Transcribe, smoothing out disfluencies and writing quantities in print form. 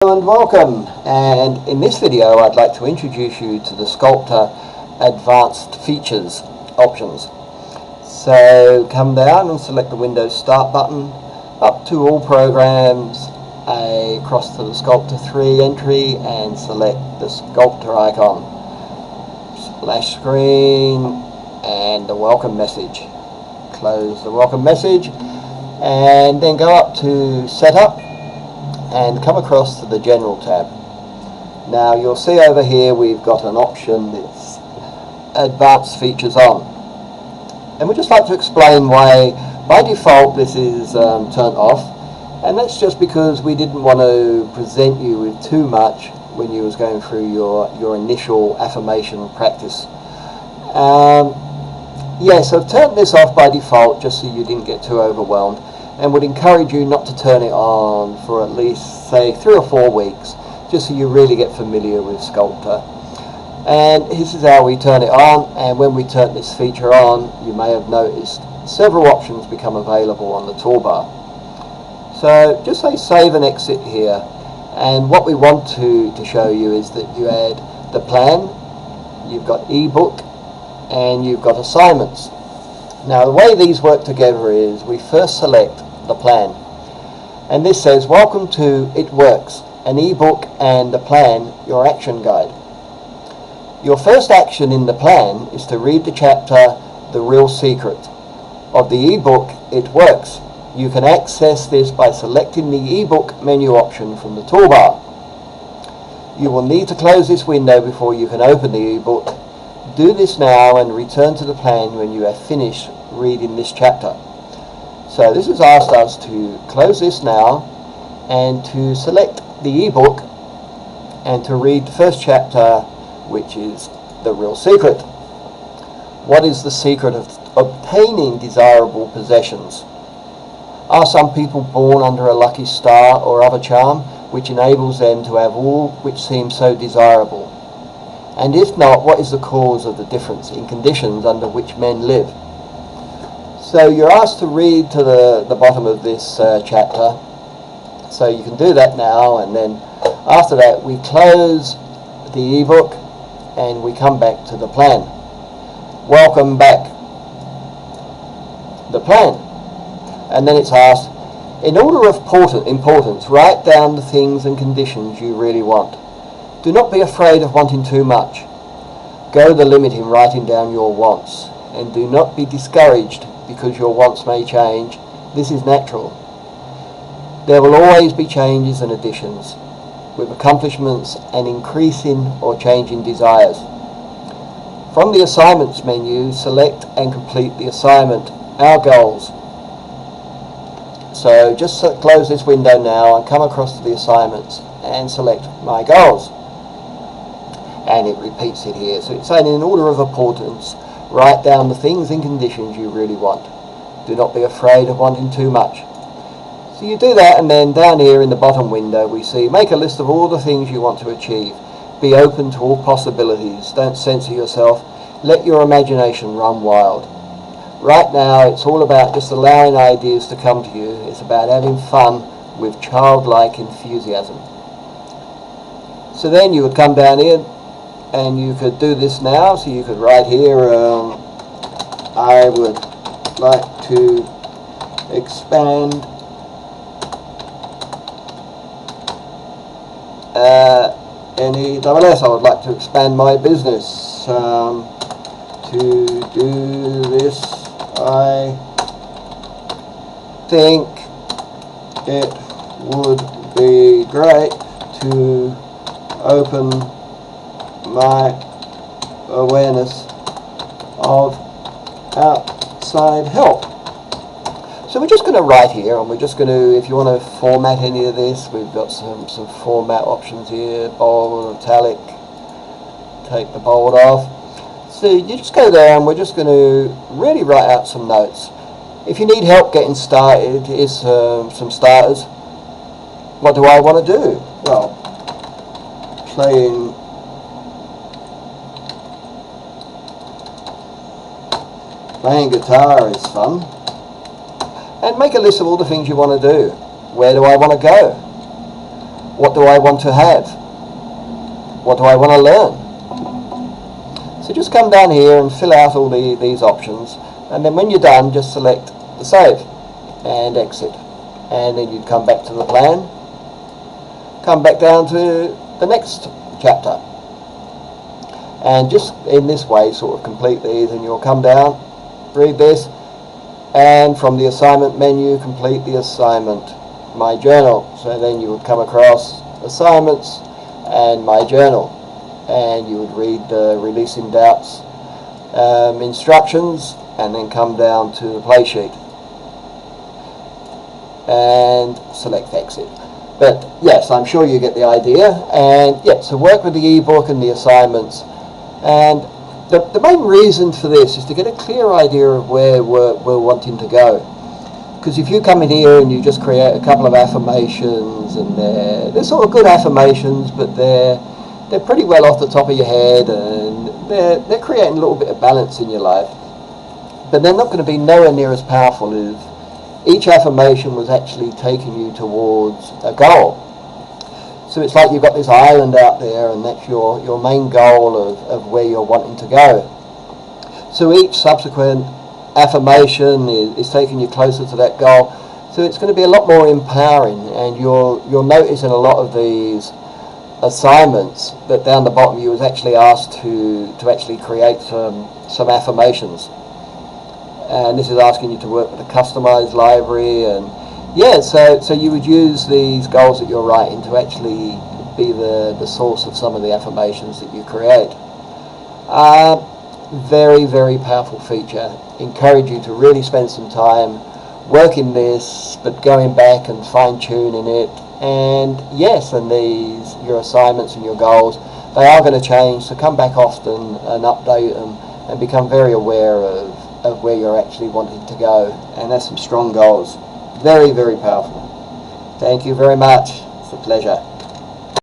Hello and welcome, and in this video I'd like to introduce you to the Sculptor Advanced Features options. So come down and select the Windows Start button, up to All Programs, across to the Sculptor 3 entry and select the Sculptor icon. Splash screen and the welcome message. Close the welcome message and then go up to Setup and come across to the General tab. Now you'll see over here we've got an option that's Advanced Features on, and we'd just like to explain why by default this is turned off, and that's just because we didn't want to present you with too much when you was going through your initial affirmation practice. So I've turned this off by default just so you didn't get too overwhelmed, and would encourage you not to turn it on for at least, say, 3 or 4 weeks, just so you really get familiar with Sculptor. And this is how we turn it on, and when we turn this feature on, you may have noticed several options become available on the toolbar. So just say save and exit here, and what we want to show you is that you add the plan, you've got ebook, and you've got assignments. Now the way these work together is we first select the plan, and this says welcome to It Works, an ebook and the plan, your action guide. Your first action in the plan is to read the chapter The Real Secret. Of the ebook It Works, you can access this by selecting the ebook menu option from the toolbar. You will need to close this window before you can open the ebook. Do this now and return to the plan when you have finished reading this chapter. So this has asked us to close this now and to select the ebook and to read the first chapter, which is The Real Secret. What is the secret of obtaining desirable possessions? Are some people born under a lucky star or other charm which enables them to have all which seems so desirable? And if not, what is the cause of the difference in conditions under which men live? So you're asked to read to the bottom of this chapter, so you can do that now, and then after that we close the ebook and we come back to the plan. Welcome back. The plan. And then it's asked, in order of importance, write down the things and conditions you really want. Do not be afraid of wanting too much. Go the limit in writing down your wants, and do not be discouraged because your wants may change. This is natural. There will always be changes and additions, with accomplishments and increasing or changing desires. From the assignments menu, select and complete the assignment, Our Goals. So just close this window now and come across to the assignments and select My Goals. And it repeats it here. So it's saying in order of importance, write down the things and conditions you really want. Do not be afraid of wanting too much. So you do that, and then down here in the bottom window we see make a list of all the things you want to achieve. Be open to all possibilities. Don't censor yourself. Let your imagination run wild. Right now it's all about just allowing ideas to come to you. It's about having fun with childlike enthusiasm. So then you would come down here and you could do this now. So you could write here, I would like to expand I would like to expand my business. To do this, I think it would be great to open my awareness of outside help. So we're just going to write here, and we're just going to, if you want to format any of this, we've got some format options here, bold, italic, take the bold off. So you just go there, and we're just going to really write out some notes. If you need help getting started, here's some starters. What do I want to do? Well, playing guitar is fun. And make a list of all the things you want to do. Where do I want to go? What do I want to have? What do I want to learn? So just come down here and fill out all these options, and then when you're done, just select the save and exit, and then you'd come back to the plan, come back down to the next chapter, and just in this way sort of complete these, and you'll come down, read this, and from the assignment menu complete the assignment, my journal. So then you would come across assignments and my journal, and you would read the releasing doubts instructions, and then come down to the play sheet and select exit. But yes, I'm sure you get the idea. And yeah, so work with the ebook and the assignments, and the main reason for this is to get a clear idea of where we're wanting to go. Because if you come in here and you just create a couple of affirmations, and they're sort of good affirmations, but they're pretty well off the top of your head, and they're creating a little bit of balance in your life, but they're not going to be nowhere near as powerful if each affirmation was actually taking you towards a goal. So it's like you've got this island out there, and that's your main goal of where you're wanting to go. So each subsequent affirmation is taking you closer to that goal. So it's going to be a lot more empowering, and you'll notice in a lot of these assignments that down the bottom you was actually asked to actually create some affirmations. And this is asking you to work with a customized library, and yeah, so you would use these goals that you're writing to actually be the source of some of the affirmations that you create. Very, very powerful feature. Encourage you to really spend some time working this, but going back and fine-tuning it. And yes, and your assignments and your goals, they are going to change, so come back often and update them and become very aware of where you're actually wanting to go. And that's some strong goals. Very, very powerful. Thank you very much. It's a pleasure.